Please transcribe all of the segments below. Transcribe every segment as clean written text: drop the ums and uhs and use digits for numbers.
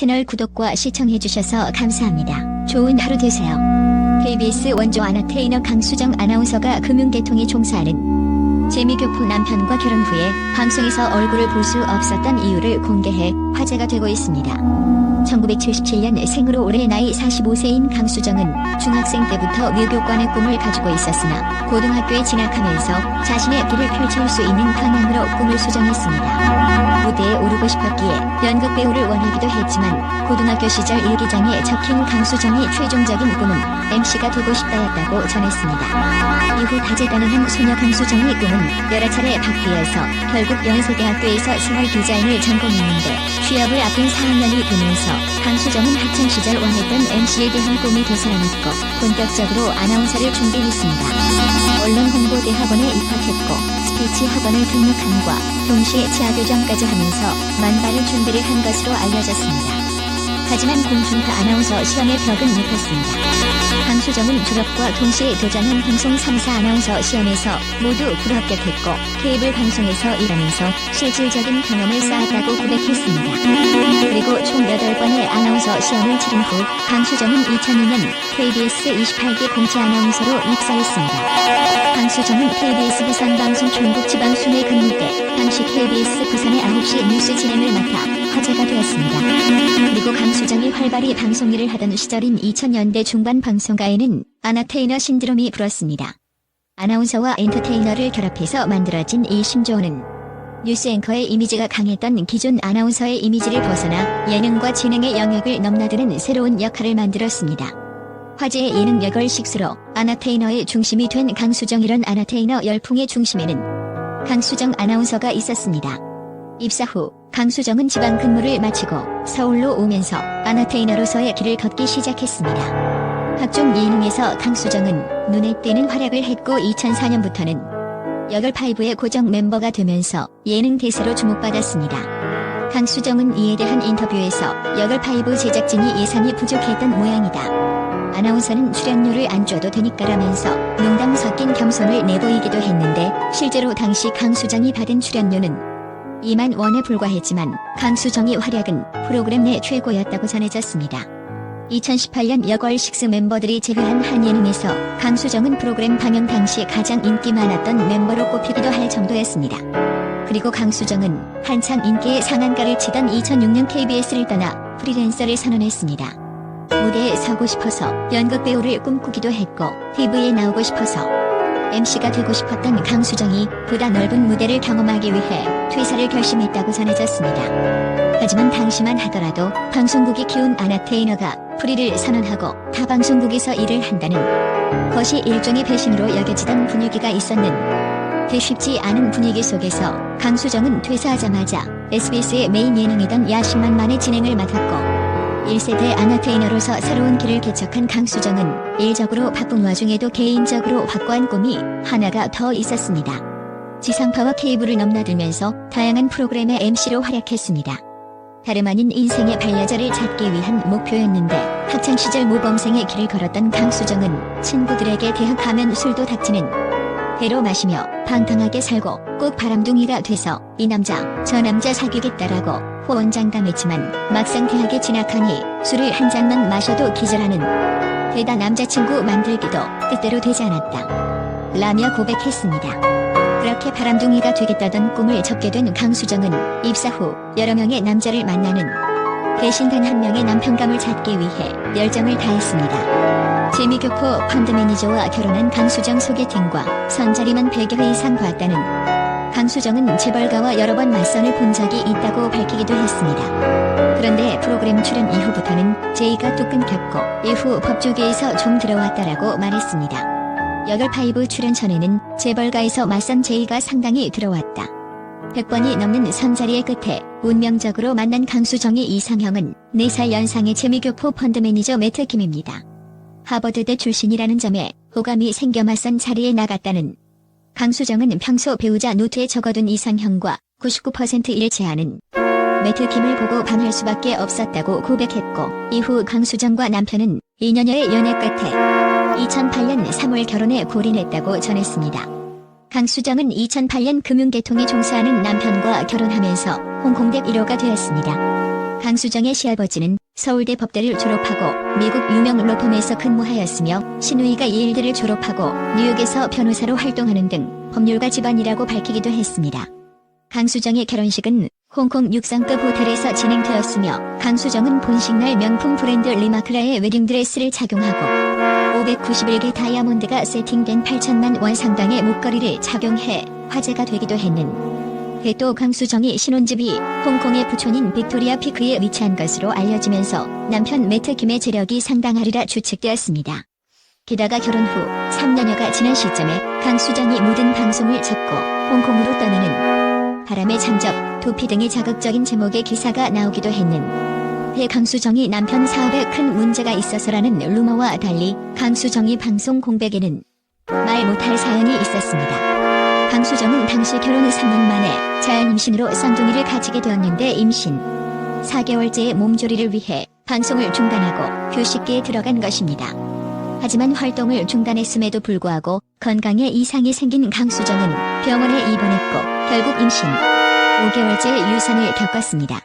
채널 구독과 시청해주셔서 감사합니다. 좋은 하루 되세요. KBS 원조 아나테이너 강수정 아나운서가 금융계통에 종사하는 재미교포 남편과 결혼 후에 방송에서 얼굴을 볼 수 없었던 이유를 공개해 화제가 되고 있습니다. 1977년 생으로 올해 나이 45세인 강수정은 중학생 때부터 외교관의 꿈을 가지고 있었으나 고등학교에 진학하면서 자신의 길을 펼칠 수 있는 방향으로 꿈을 수정했습니다. 무대에 오르고 싶었기에 연극 배우를 원하기도 했지만 고등학교 시절 일기장에 적힌 강수정의 최종적인 꿈은 MC가 되고 싶다였다고 전했습니다. 이후 다재다능한 소녀 강수정의 꿈은 여러 차례 바뀌어서 결국 연세대학교에서 생활디자인을 전공했는데 취업을 앞둔 4학년이 되면서 강수정은 학창시절 원했던 MC에 대한 꿈이 되살아났고 본격적으로 아나운서를 준비했습니다. 언론홍보대학원에 입학했고 스피치 학원을 등록함과 동시에 치아교정까지 하면서 만발의 준비를 한 것으로 알려졌습니다. 하지만 공중파 아나운서 시험의 벽은 높았습니다. 강수정은 졸업과 동시에 도전한 방송 3사 아나운서 시험에서 모두 불합격했고 케이블 방송에서 일하면서 실질적인 경험을 쌓았다고 고백했습니다. 그리고 총 8번의 아나운서 시험을 치른 후 강수정은 2002년 KBS 28기 공채 아나운서로 입사했습니다. 강수정은 KBS 부산방송 충북지방순회 근무 때 당시 KBS 부산의 9시 뉴스 진행을 맡아 화제가 되었습니다. 그리고 강수정이 활발히 방송 일을 하던 시절인 2000년대 중반 방송가에는 아나테이너 신드롬이 불었습니다. 아나운서와 엔터테이너를 결합해서 만들어진 이 신조어는 뉴스 앵커의 이미지가 강했던 기존 아나운서의 이미지를 벗어나 예능과 진행의 영역을 넘나드는 새로운 역할을 만들었습니다. 화제의 예능 여걸식수로 아나테이너의 중심이 된 강수정. 이런 아나테이너 열풍의 중심에는 강수정 아나운서가 있었습니다. 입사 후 강수정은 지방 근무를 마치고 서울로 오면서 아나테이너로서의 길을 걷기 시작했습니다. 각종 예능에서 강수정은 눈에 띄는 활약을 했고 2004년부터는 여걸5의 고정 멤버가 되면서 예능 대세로 주목받았습니다. 강수정은 이에 대한 인터뷰에서 여걸5 제작진이 예산이 부족했던 모양이다. 아나운서는 출연료를 안 줘도 되니까라면서 농담 섞인 겸손을 내보이기도 했는데 실제로 당시 강수정이 받은 출연료는 2만 원에 불과했지만 강수정의 활약은 프로그램 내 최고였다고 전해졌습니다. 2018년 여걸6 멤버들이 제외한 한 예능에서 강수정은 프로그램 방영 당시 가장 인기 많았던 멤버로 꼽히기도 할 정도였습니다. 그리고 강수정은 한창 인기의 상한가를 치던 2006년 KBS를 떠나 프리랜서를 선언했습니다. 무대에 서고 싶어서 연극 배우를 꿈꾸기도 했고 TV에 나오고 싶어서 MC가 되고 싶었던 강수정이 보다 넓은 무대를 경험하기 위해 퇴사를 결심했다고 전해졌습니다. 하지만 당시만 하더라도 방송국이 키운 아나테이너가 프리를 선언하고 타 방송국에서 일을 한다는 것이 일종의 배신으로 여겨지던 분위기가 있었는데 쉽지 않은 분위기 속에서 강수정은 퇴사하자마자 SBS의 메인 예능이던 야심만만의 진행을 맡았고 1세대 아나테이너로서 새로운 길을 개척한 강수정은 일적으로 바쁜 와중에도 개인적으로 확고한 꿈이 하나가 더 있었습니다. 지상파와 케이블을 넘나들면서 다양한 프로그램의 MC로 활약했습니다. 다름 아닌 인생의 반려자를 찾기 위한 목표였는데 학창시절 모범생의 길을 걸었던 강수정은 친구들에게 대학 가면 술도 닥치는 배로 마시며 방탕하게 살고 꼭 바람둥이가 돼서 이 남자 저 남자 사귀겠다라고 호언장담했지만 막상 대학에 진학하니 술을 한 잔만 마셔도 기절하는 게다 남자친구 만들기도 뜻대로 되지 않았다 라며 고백했습니다. 그렇게 바람둥이가 되겠다던 꿈을 접게 된 강수정은 입사 후 여러 명의 남자를 만나는 대신 단 한 명의 남편감을 찾기 위해 열정을 다했습니다. 재미교포 펀드 매니저와 결혼한 강수정 소개팅과 선자리만 100여 회 이상 봤다는 강수정은 재벌가와 여러 번 맞선을 본 적이 있다고 밝히기도 했습니다. 그런데 프로그램 출연 이후부터는 제의가 뚝 끊겼고 이후 법조계에서 좀 들어왔다라고 말했습니다. 여걸5 출연 전에는 재벌가에서 맞선 제의가 상당히 들어왔다. 100번이 넘는 선자리의 끝에 운명적으로 만난 강수정의 이상형은 4살 연상의 재미교포 펀드 매니저 매트 김입니다. 하버드대 출신이라는 점에 호감이 생겨 맞선 자리에 나갔다는 강수정은 평소 배우자 노트에 적어둔 이상형과 99% 일치하는 매트 김을 보고 반할 수밖에 없었다고 고백했고 이후 강수정과 남편은 2년여의 연애 끝에 2008년 3월 결혼에 골인했다고 전했습니다. 강수정은 2008년 금융계통에 종사하는 남편과 결혼하면서 홍콩댁 1호가 되었습니다. 강수정의 시아버지는 서울대 법대를 졸업하고 미국 유명 로펌에서 근무하였으며 신우이가 예일대를 졸업하고 뉴욕에서 변호사로 활동하는 등 법률가 집안이라고 밝히기도 했습니다. 강수정의 결혼식은 홍콩 육성급 호텔에서 진행되었으며 강수정은 본식날 명품 브랜드 리마크라의 웨딩드레스를 착용하고 591개 다이아몬드가 세팅된 8천만 원 상당의 목걸이를 착용해 화제가 되기도 했는데 또 강수정이 신혼집이 홍콩의 부촌인 빅토리아 피크에 위치한 것으로 알려지면서 남편 매트 김의 재력이 상당하리라 추측되었습니다. 게다가 결혼 후 3년여가 지난 시점에 강수정이 모든 방송을 접고 홍콩으로 떠나는 바람의 잠적, 도피 등의 자극적인 제목의 기사가 나오기도 했는데 강수정이 남편 사업에 큰 문제가 있어서라는 루머와 달리 강수정이 방송 공백에는 말 못할 사연이 있었습니다. 강수정은 당시 결혼 3년 만에 자연 임신으로 쌍둥이를 가지게 되었는데 임신 4개월째의 몸조리를 위해 방송을 중단하고 휴식기에 들어간 것입니다. 하지만 활동을 중단했음에도 불구하고 건강에 이상이 생긴 강수정은 병원에 입원했고 결국 임신 5개월째 유산을 겪었습니다.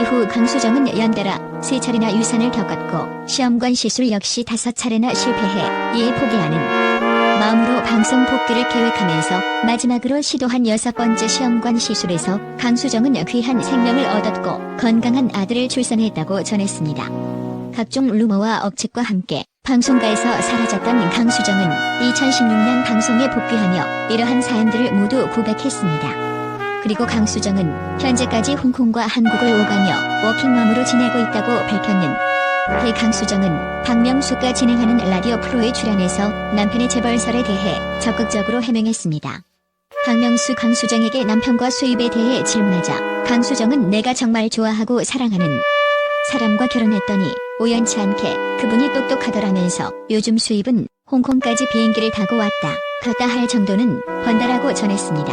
이후 강수정은 연달아 3차례나 유산을 겪었고 시험관 시술 역시 5차례나 실패해 이에 포기하는 마음으로 방송 복귀를 계획하면서 마지막으로 시도한 6번째 시험관 시술에서 강수정은 귀한 생명을 얻었고 건강한 아들을 출산했다고 전했습니다. 각종 루머와 억측과 함께 방송가에서 사라졌던 강수정은 2016년 방송에 복귀하며 이러한 사연들을 모두 고백했습니다. 그리고 강수정은 현재까지 홍콩과 한국을 오가며 워킹맘으로 지내고 있다고 밝혔는데 강수정은 박명수가 진행하는 라디오 프로에 출연해서 남편의 재벌설에 대해 적극적으로 해명했습니다. 박명수 강수정에게 남편과 수입에 대해 질문하자 강수정은 내가 정말 좋아하고 사랑하는 사람과 결혼했더니 우연치 않게 그분이 똑똑하더라면서 요즘 수입은 홍콩까지 비행기를 타고 왔다 갔다 할 정도는 번다라고 전했습니다.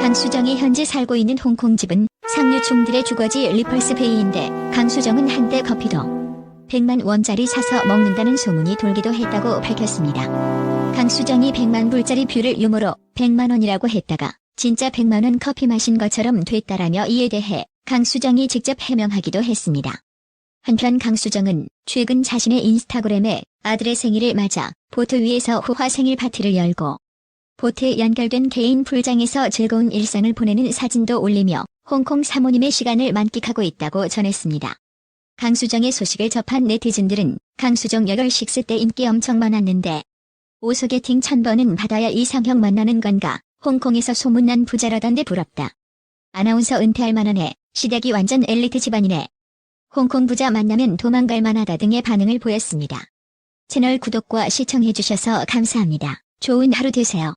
강수정이 현재 살고 있는 홍콩 집은 상류층들의 주거지 리펄스 베이인데 강수정은 한때 커피도 100만 원짜리 사서 먹는다는 소문이 돌기도 했다고 밝혔습니다. 강수정이 100만 불짜리 뷰를 유머로 100만 원이라고 했다가 진짜 100만 원 커피 마신 것처럼 됐다라며 이에 대해 강수정이 직접 해명하기도 했습니다. 한편 강수정은 최근 자신의 인스타그램에 아들의 생일을 맞아 보트 위에서 호화 생일 파티를 열고 보트에 연결된 개인 풀장에서 즐거운 일상을 보내는 사진도 올리며 홍콩 사모님의 시간을 만끽하고 있다고 전했습니다. 강수정의 소식을 접한 네티즌들은 강수정 여걸식스 때 인기 엄청 많았는데 오소개팅 1000번은 받아야 이상형 만나는 건가? 홍콩에서 소문난 부자라던데 부럽다. 아나운서 은퇴할 만하네. 시댁이 완전 엘리트 집안이네. 홍콩 부자 만나면 도망갈 만하다 등의 반응을 보였습니다. 채널 구독과 시청해주셔서 감사합니다. 좋은 하루 되세요.